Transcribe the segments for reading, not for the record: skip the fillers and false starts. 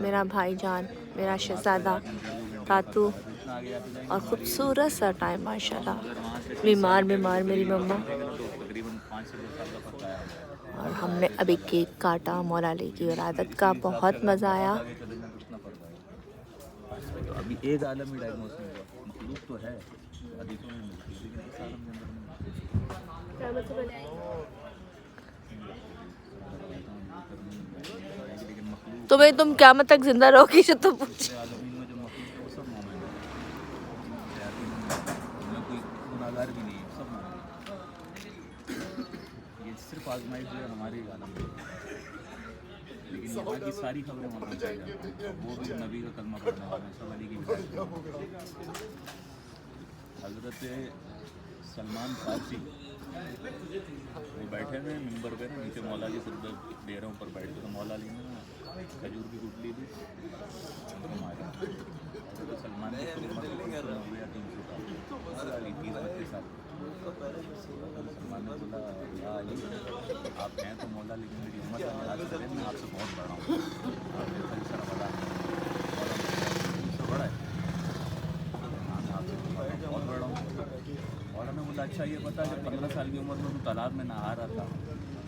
میرا بھائی جان، میرا شہزادہ تاتو، اور خوبصورت سا ٹائم ماشاءاللہ. بیمار میری مما. اور ہم نے ابھی کیک کاٹا مولا علی کی ولادت کا. بہت مزہ آیا. تو ابھی ایک عالم ہی ڈائگنوز نہیں ہوا. مخلوق تو ہے حدیثوں میں ملتی ہے لیکن اس عالم کے اندر نہیں ملتی. لیکن مخلوق تو بھائی تم قیامت تک زندہ رہو گی جو تم پوچھ. عالمین میں جو مخلوق ہے وہ سب مومن ہے. ان میں کوئی گناہگار بھی نہیں ہے، سب مومن ہے. یہ صرف آزمائش جو ہے ہمارے عالم میں، لیکن یہاں کی ساری خبریں وہاں پہنچائی جاتی ہیں. وہ بھی نبی کا کلمہ پڑھنے والے ہیں، سب علی کی بات. حضرت سلمان فارسی وہ بیٹھے ہوئے ہیں ممبر پہ، نیچے مولا علی صدر دے رہے ہیں، اوپر بیٹھ کے. تو مولا علی نے کھجور کی گٹلی دی ہماری. حضرت سلمان کی عمر 390 یا 300 سال، مولا علی 30-32 سال. سلمان نے بولا یا علی آپ ہیں تو مولا، لیکن میری امت کا لحاظ کریں، میں آپ سے بہت بڑا ہوں. آپ نے خلیفہ رمضان مجھ سے بڑا ہے، میں آپ سے بہت بڑا ہوں. مولا نے بولا اچھا یہ بتا کہ 15 سال کی عمر میں تو تالاب میں نہا رہا تھا،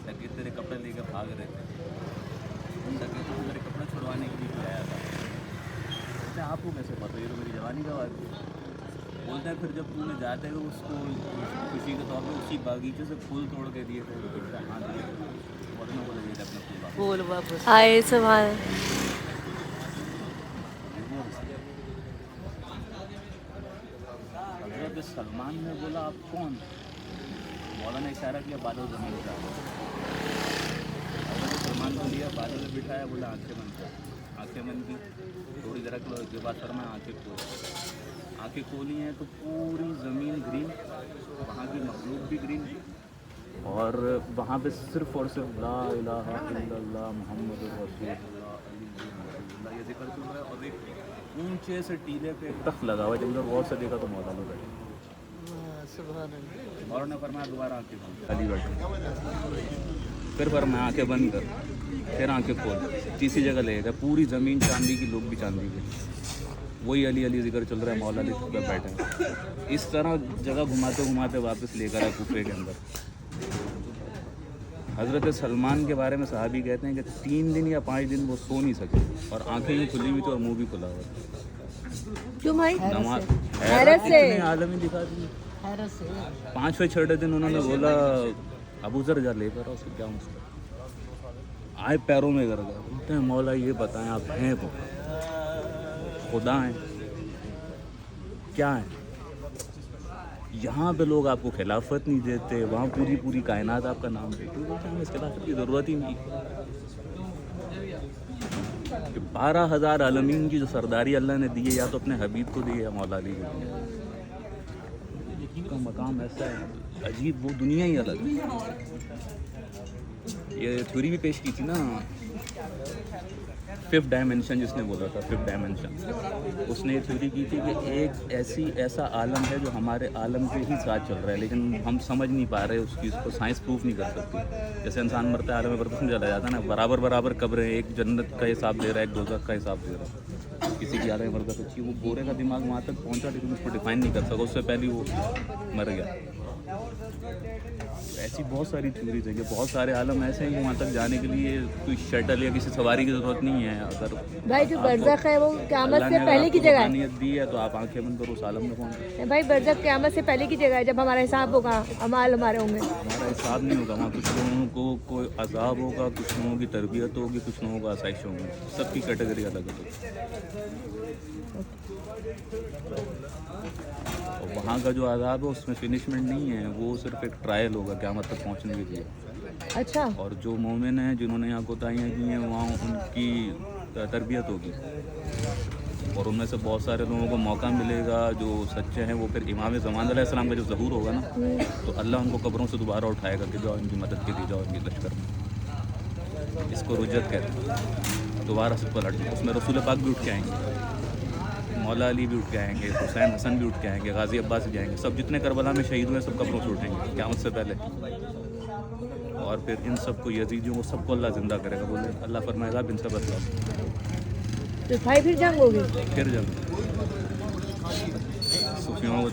لگے تیرے کپڑے لے کے بھاگ رہے تھے، لگے تو میرے کپڑے چھڑوانے کے لیے آیا تھا. کہتے ہیں آپ کو کیسے پتہ؟ یہ تو میری جوانی کا بات ہے. بولتے ہیں پھر جب تو نے جاتے ہوئے اس کو خوشی کے طور پہ اسی باغیچے سے پھول توڑ کے دیے تھے، ہاں دیے تھے. اور نے بولا یہ اپنا پھول واپس. آئے سبحان. حضرت سلمان نے بولا آپ کون؟ مولا نے اشارہ کیا بادل زمین کا. حضرت سلمان کو لیا، بادل میں بٹھایا، بولا آنکھیں بند کر. آنکھیں بند کی، تھوڑی ذرا کے بات فرمایا آنکھیں کھول. آنکھیں کھولی ہیں تو پوری زمین گرین، وہاں کی مخلوق بھی گرین، اور وہاں پہ صرف اور صرف لا الہ الا اللہ محمد رسول اللہ یہ ذکر چل رہا ہے. اور ایک اونچے سے ٹیلے پہ ایک تخت لگا ہوا ہے، جب اندر غور سے دیکھا تو مولا علی بیٹھے. اور نے فرمایا دوبارہ آنکھیں بند. علی بیٹھے. پھر فرمایا آنکھیں بند کر. پھر آنکھیں کھول. تیسری جگہ لے گا، پوری زمین چاندی کی، لوگ بھی چاندی کے. وہی علی علی ذکر چل رہا ہے، مولا علی پہ بیٹھے ہیں. اس طرح جگہ گھماتے گھماتے واپس لے کر آئے کوفے کے اندر. حضرت سلمان کے بارے میں صحابی کہتے ہیں کہ 3 دن یا 5 دن وہ سو نہیں سکے، اور آنکھیں بھی کھلی ہوئی تھی اور منہ بھی کھلا ہوا تھا. کیوں بھائی؟ نماز حیرت سے عالمی دکھا دی. 5ویں 6 دن انہوں نے بولا ابو ذر جا لے کر اس کو کیا مسئلہ. آئے پیروں میں گر گئے. بولتے ہیں مولا یہ بتائیں آپ ہیں کو خدا ہیں کیا ہیں؟ یہاں پہ لوگ آپ کو خلافت نہیں دیتے، وہاں پوری کائنات آپ کا نام دیتی. بولتے ہیں ہمیں اس خلافت کی ضرورت ہی نہیں. 12,000 عالمین کی جو سرداری اللہ نے دی ہے، یا تو اپنے حبیب کو دی ہے یا مولا علی کو دی ہے. کا مقام ایسا ہے عجیب، وہ دنیا ہی الگ ہے. یہ تھیوری بھی پیش کی تھی نا، 5th ڈائمینشن جس نے بولا تھا، 5th ڈائمینشن. اس نے یہ تھیوری کی تھی کہ ایک ایسا عالم ہے جو ہمارے عالم کے ہی ساتھ چل رہا ہے، لیکن ہم سمجھ نہیں پا رہے اس کو سائنس پروف نہیں کر سکتی. جیسے انسان مرتا ہے عالم بردش میں چلا جاتا ہے نا، برابر قبریں، ایک جنت کا حساب دے رہا ہے، ایک دوزخ کا حساب دے رہا ہے. کسی کی عالم بردش اچھی، وہ گورے کا دماغ وہاں تک پہنچا لیکن اس کو ڈیفائن نہیں کر سکا، اس سے پہلے وہ مر گیا. ایسی بہت ساری تھیوریز ہیں کہ بہت سارے عالم ایسے ہیں کہ وہاں تک جانے کے لیے کوئی شٹل یا کسی سواری کی ضرورت نہیں ہے. اگر بھائی جو برزخ ہے وہ قیامت سے پہلے کی جگہ ہے. دی ہے تو آپ آنکھیں بند کرو اس عالم میں پہنچ. بھائی برزخ قیامت سے پہلے کی جگہ ہے، جب ہمارا حساب ہوگا، اعمال ہمارے ہوں گے. ہمارا حساب نہیں ہوگا وہاں. کچھ لوگوں کو کوئی عذاب ہوگا، کچھ لوگوں کی تربیت ہوگی، کچھ لوگوں کو آسائش ہوگی. سب کی کیٹیگری الگ الگ. اور وہاں کا جو عذاب ہے اس میں فنشمنٹ نہیں ہے، وہ صرف ایک ٹرائل ہوگا قیامت تک پہنچنے کے لیے. اچھا. اور جو مومن ہیں جنہوں نے یہاں کوتاہیاں کی ہیں، وہاں ان کی تربیت ہوگی، اور ان میں سے بہت سارے لوگوں کو موقع ملے گا جو سچے ہیں. وہ پھر امام زمان علیہ السلام کا جو ظہور ہوگا نا، تو اللہ ان کو قبروں سے دوبارہ اٹھائے گا کہ جاؤ ان کی مدد کے لیے، جاؤ ان کی لشکر میں. اس کو رجت کہتے ہیں، دوبارہ سے پلٹ. اس میں رسول پاک بھی اٹھ کے آئیں گے. مولا علی بھی اٹھ کے آئیں گے, حسین حسن بھی اٹھ کے آئیں گے, غازی عباس بھی جائیں گے, سب جتنے کربلا میں شہید ہوئے سب قبروں سے اٹھیں گے قیامت سے پہلے. اور پھر ان سب کو, یزیدیوں کو سب کو اللہ زندہ کرے گا. بولے اللہ فرمائے گا ان سے بدلا. تو بھائی پھر جنگ ہوگی, پھر جب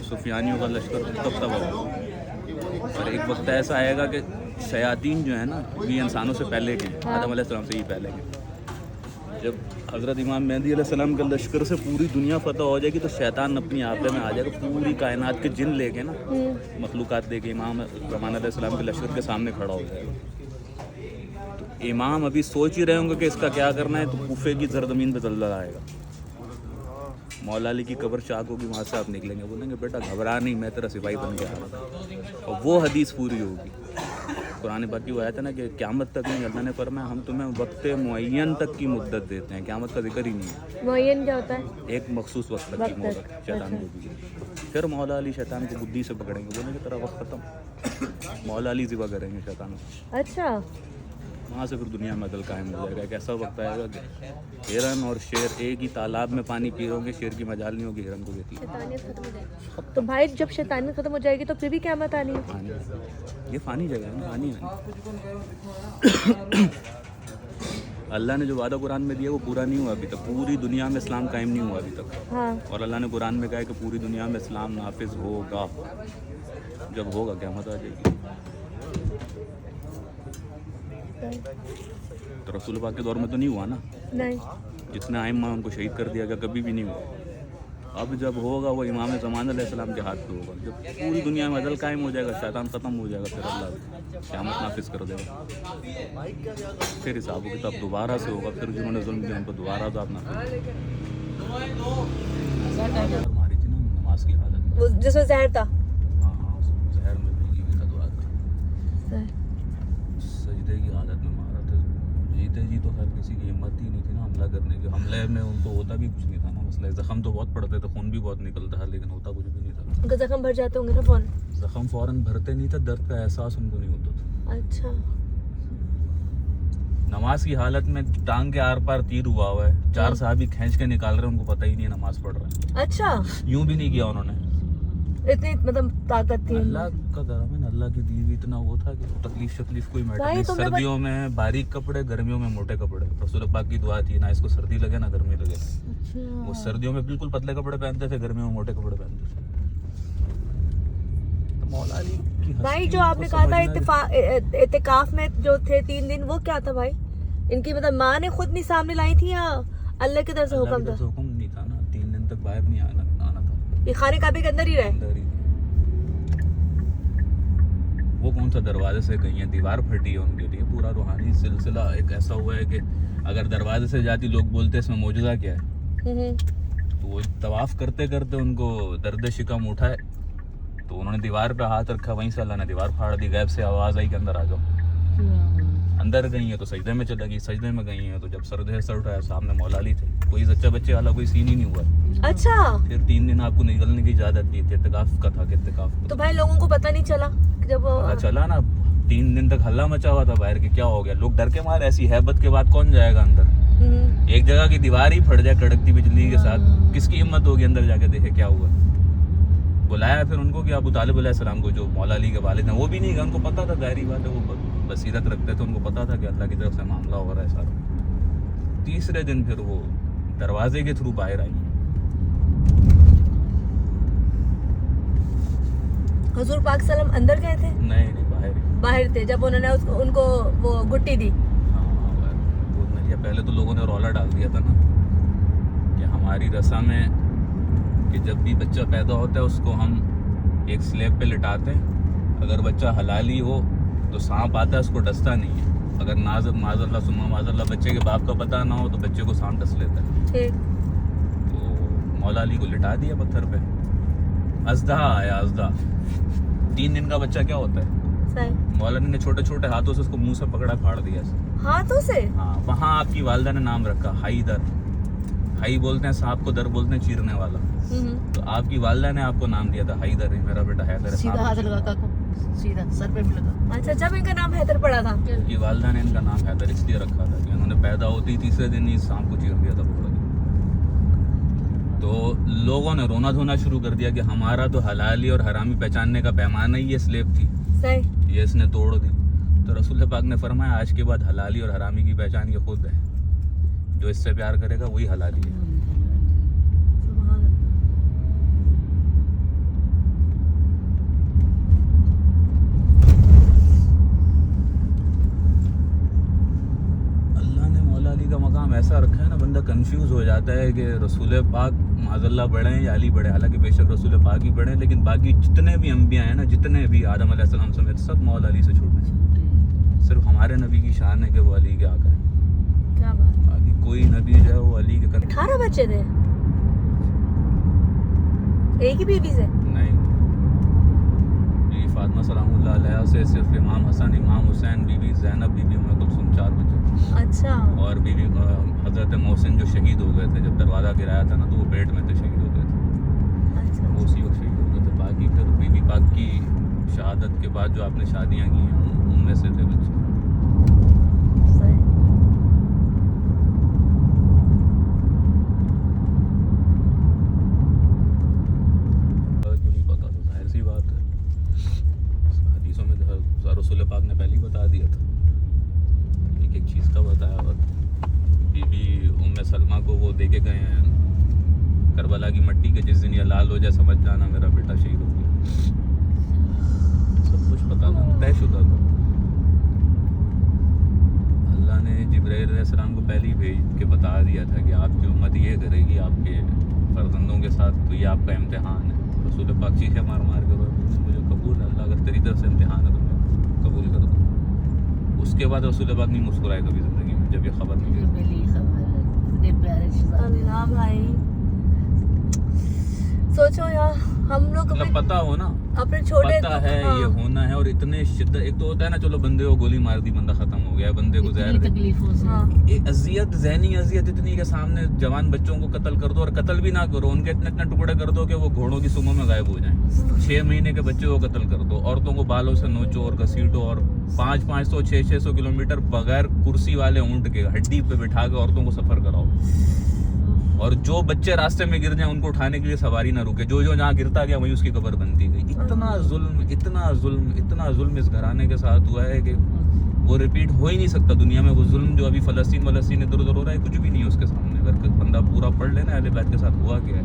سفیانیوں کا لشکر تب ہوگا. اور ایک وقت ایسا آئے گا کہ شیاطین جو ہیں نا یہ انسانوں سے پہلے کے, آدم علیہ السلام سے ہی پہلے کے. جب حضرت امام مہدی علیہ السلام کے لشکر سے پوری دنیا فتح ہو جائے گی تو شیطان اپنی آپے میں آ جائے گا, پوری کائنات کے جن لے کے نا, مخلوقات لے کے امام رحمان علیہ السلام کے لشکر کے سامنے کھڑا ہو جائے گا. تو امام ابھی سوچ ہی رہے ہوں گے کہ اس کا کیا کرنا ہے, تو کوفے کی زرزمین پہ زلزلہ آئے گا. مولا علی کی قبر چاک ہوگی, وہاں سے آپ نکلیں گے, بولیں گے بیٹا گھبرا نہیں, میں تیرا سپاہی بن کے آ رہا تھا. اور وہ حدیث پوری ہوگی. قرآن پاک کی وہ آیت ہے نا کہ قیامت تک نہیں, اللہ نے فرمایا ہم تمہیں وقت معین تک کی مدت دیتے ہیں, قیامت کا ذکر ہی نہیں ہے. معین کیا ہوتا ہے؟ ایک مخصوص وقت تک کی مہلت شیطان کو دی. پھر مولا علی شیطان کو بدھی سے پکڑیں گے, بولیں گے تیرا وقت ختم, مولا علی ذبح کریں گے شیطان کو. اچھا, وہاں سے پھر دنیا میں عدل قائم ہو جائے گا. ایک ایسا وقت آئے گا کہ ہرن اور شیر ایک ہی تالاب میں پانی پی رہے ہوں گے, شیر کی مجال نہیں ہوگی, ہرن کو دیتی ہے. تو بھائی جب شیطانیت ختم ہو جائے گی تو پھر بھی قیامت آنی ہے. یہ فانی جگہ ہے نا, فانی اللہ نے جو وعدہ قرآن میں دیا وہ پورا نہیں ہوا ابھی تک. پوری دنیا میں اسلام قائم نہیں ہوا ابھی تک. ہاں, اور اللہ نے قرآن میں کہا ہے کہ پوری دنیا میں اسلام نافذ ہوگا. جب ہوگا قیامت آ جائے گی. تو رسول پاک کے دور میں تو نہیں ہوا نا, نہیں, جتنے ائمہ ان کو شہید کر دیا گیا, کبھی بھی نہیں ہوا. اب جب ہوگا وہ امام زمان علیہ السلام کے ہاتھ پہ ہوگا. جب پوری دنیا میں عدل قائم ہو جائے گا, شیطان ختم ہو جائے گا, پھر اللہ قیامت نافذ کر دے گا. پھر حساب ہوگی, تب دوبارہ سے ہوگا. پھر جنہوں نے ظلم کیا ان کو دوبارہ عذاب نافذ. ہماری تھی نا نماز کی حالت, وہ جس میں زہر تھا, ہاں زہر میں بھیگی ہوئی تھا, دعا تھی سجدے کی حالت میں مارا تھا. جیتے جی تو خیر کسی کی ہمت ہی نہیں تھی نا حملہ کرنے کی. حملے میں ان کو ہوتا بھی کچھ نہیں تھا نا. مسئلہ زخم تو بہت پڑتے تھے, خون بھی بہت نکلتا تھا, لیکن ہوتا کچھ بھی نہیں تھا. ان کا زخم بھر جاتے ہوں گے نا فون. زخم فوراً بھرتے نہیں تھے, درد کا احساس ان کو نہیں ہوتا تھا. اچھا, نماز کی حالت میں ٹانگ کے آر پار تیر ہوا ہوا ہے, 4 صحابی کھینچ کے نکال رہے ہیں, ان کو پتہ ہی نہیں ہے نماز پڑھ رہے ہیں. اچھا, یوں بھی نہیں کیا انہوں نے. اتنی مطلب طاقت تھی. اللہ کا کرم ہے, اللہ کی دی ہوئی اتنا وہ تھا کہ تکلیف شکلیف کوئی میٹر نہیں. سردیوں میں باریک کپڑے, گرمیوں میں موٹے کپڑے. رسول پاک کی دعا تھی, نہ اس کو سردی لگے نہ گرمی لگے. وہ سردیوں میں بالکل پتلے کپڑے پہنتے تھے, گرمیوں میں موٹے کپڑے پہنتے تھے. تو مولا علی کی بھائی جو آپ نے کہا تھا اعتکاف میں جو تھے 3 دن, وہ کیا تھا بھائی؟ ان کی مطلب ماں نے خود نہیں سامنے لائی تھی یا اللہ کی طرف سے حکم تھا؟ حکم نہیں تھا نا, 3 دن تک باہر نہیں آنا تھا. یہ خانے کعبے کے اندر ہی رہے. وہ کون سا دروازے سے گئی ہیں, دیوار پھٹی ہے ان کے لیے. پورا روحانی سلسلہ ایک ایسا ہوا ہے کہ اگر دروازے سے جاتی لوگ بولتے اس میں معجزہ کیا ہے. تو وہ طواف کرتے کرتے ان کو درد شکم اٹھا ہے, تو انہوں نے دیوار پہ ہاتھ رکھا, وہیں سے اللہ نے دیوار پھاڑ دی. غیب سے آواز آئی کہ اندر آ جاؤ. اندر گئی ہیں تو سجدے میں چلا گئی, سجدے میں گئی ہیں تو جب سر اٹھایا سامنے مولا علی تھے. کوئی سچا بچے والا کوئی سین ہی نہیں ہوا. اچھا, پھر 3 دن آپ کو نکلنے کی اجازت دی تھی, اعتکاف کا تھا کہ اعتکاف. تو بھائی لوگوں کو پتہ نہیں چلا جب چلا نا, 3 دن تک ہلہ مچا ہوا تھا باہر کہ کیا ہو گیا. لوگ ڈر کے مارے, ایسی ہیبت کے بعد کون جائے گا اندر. ایک جگہ کی دیوار ہی پھٹ جائے کڑکتی بجلی کے ساتھ, کس کی ہمت ہوگی اندر جا کے دیکھے کیا ہوا. بلایا پھر ان کو کہ ابو طالب علیہ السلام کو, جو مولا علی کے والد ہیں, وہ بھی نہیں گئے. ان کو پتا تھا, ظاہری بات ہے وہ بصیرت رکھتے تھے, ان کو پتا تھا کہ اللہ کی طرف سے معاملہ ہو رہا ہے سارا. تیسرے دن پھر وہ دروازے کے تھرو باہر آئی. حضور پاک صلی اللہ علیہ وسلم اندر گئے تھے؟ نہیں, باہر تھے. جب انہوں نے ان کو وہ گٹی دی, ہاں پہلے تو لوگوں نے رولا ڈال دیا تھا نا کہ ہماری رسم ہے کہ جب بھی بچہ پیدا ہوتا ہے اس کو ہم ایک سلیب پہ لٹاتے ہیں. اگر بچہ حلالی ہو تو سانپ آتا ہے, اس کو ڈستا نہیں ہے. اگر معاذ اللہ سما معاذ اللہ بچے کے باپ کا پتہ نہ ہو تو بچے کو سانپ ڈس لیتا ہے. تو مولا علی کو لٹا دیا پتھر پہ. ازدہ آیا, ازدہ 3 دن کا بچہ کیا ہوتا ہے, مولا علی نے چھوٹے چھوٹے ہاتھوں سے اس کو منہ سے پکڑا, پھاڑ دیا. ہاتھوں سے؟ ہاں. وہاں آپ کی والدہ نے نام رکھا حیدر. ہائی بولتے ہیں سانپ کو, در بولتے ہیں چیرنے والا. تو آپ کی والدہ نے آپ کو نام دیا تھا حیدر, میرا بیٹا حیدر ہے. سیدھا ہاتھ لگا کا سیدھا سر پہ بھی لگا. اچھا, جب ان کا نام حیدر پڑا تھا, ان کی والدہ نے ان کا نام حیدر اس لیے رکھا تھا کہ انہوں نے پیدا ہوتی 3 دن ہی سانپ کو چیر دیا تھا پکڑ کے. تو لوگوں نے رونا دھونا شروع کر دیا کہ ہمارا تو حلالی اور حرامی پہچاننے کا پیمانہ ہی یہ سلیب تھی، صحیح. یہ اس نے توڑ دی. تو رسول پاک نے فرمایا آج کے بعد حلالی اور حرامی کی پہچان یہ خود ہے، جو اس سے پیار کرے گا وہی حلالی ہے. سبحان اللہ. اللہ نے مولا علی کا مقام ایسا رکھا ہے نا، بندہ کنفیوز ہو جاتا ہے کہ رسول پاک معاذ اللہ بڑے ہیں یا علی بڑے. حالانکہ بے شک رسول پاک ہی بڑے ہیں، لیکن باقی جتنے بھی انبیاء ہیں نا، جتنے بھی آدم علیہ السلام سمیت سب مولا علی سے چھوٹے ہیں. صرف ہمارے نبی کی شان ہے کہ وہ علی کے آقا ہے. کیا بات. باقی کوئی نبی جو ہے وہ علی کے 18 بچے تھے ایک ہی بیوی سے. نہیں. بیوی فاطمہ سلام اللہ علیہ سے صرف امام حسن، امام حسین، بیوی زینب، بیوی ام کلثوم 4 بچے. اچھا. اور بیوی حضرت محسن جو شہید ہو گئے تھے جب دروازہ گرایا تھا نا، تو وہ پیٹ میں تھے، شہید ہو گئے تھے. اچھا. وہ اسی وقت شہید ہو گئے تھے. باقی پھر بیوی پاک کی شہادت کے بعد جو آپ نے شادیاں کی ہیں ان میں سے تھے بچے. صحیح. جو نہیں پتا تو ظاہر سی بات ہے، حدیثوں میں رسول پاک نے پہلے ہی بتا دیا تھا، ایک ایک چیز کا بتایا ہوا تھا. بی بی ام سلمہ کو وہ دے کے گئے ہیں کربلا کی مٹی کے، جس دن یہ لال ہو جائے سمجھ جانا میرا بیٹا شہید ہو گیا. سب کچھ پتا تھا، طے شدہ تھا. اللہ نے جبرائیل علیہ السلام کو پہلے ہی بھیج کے بتا دیا تھا کہ آپ کی امت یہ کرے گی آپ کے فرزندوں کے ساتھ، تو یہ آپ کا امتحان ہے. رسول پاک چیخیں مار مار کر مجھے قبول ہے اللہ، اگر تیری طرف سے امتحان ہے تو میں قبول کر دوں. اس کے بعد رسول پاک نہیں مسکرائے کبھی زندگی میں جب یہ خبر ملی. ملی خبر اتنے پیارے شہزادے. اللہ بھائی سوچو یار، ہم لوگ مطلب پتا ہو نا، اپنے چھوٹے پتا ہے یہ ہونا ہے. اور اتنے شدت، ایک تو ہوتا ہے نا چلو بندے کو گولی مار دی بندہ ختم ہو گیا، بندے کو زہر دے. تکلیفوں سے یہ اذیت، ذہنی اذیت اتنی کہ سامنے جوان بچوں کو قتل کر دو، اور قتل بھی نہ کرو، ان کے اتنے اتنے ٹکڑے کر دو کہ وہ گھوڑوں کی سموں میں غائب ہو جائیں. 6 مہینے کے بچے کو قتل کر دو، عورتوں کو بالوں سے نوچو اور گھسیٹو، اور 500 600 کلومیٹر بغیر کرسی والے اونٹ کے ہڈی پہ بٹھا کے عورتوں کو سفر کراؤ. اور جو بچے راستے میں گر جائیں ان کو اٹھانے کے لیے سواری نہ رکے، جو جہاں گرتا گیا وہیں اس کی قبر بنتی گئی. اتنا ظلم، اتنا ظلم، اتنا ظلم اس گھرانے کے ساتھ ہوا ہے کہ وہ ریپیٹ ہو ہی نہیں سکتا دنیا میں. وہ ظلم جو ابھی فلسطین ادھر ادھر ہو رہا ہے کچھ بھی نہیں ہے اس کے سامنے. اگر بندہ پورا پڑھ لینا اہل بیت کے ساتھ ہوا کیا ہے.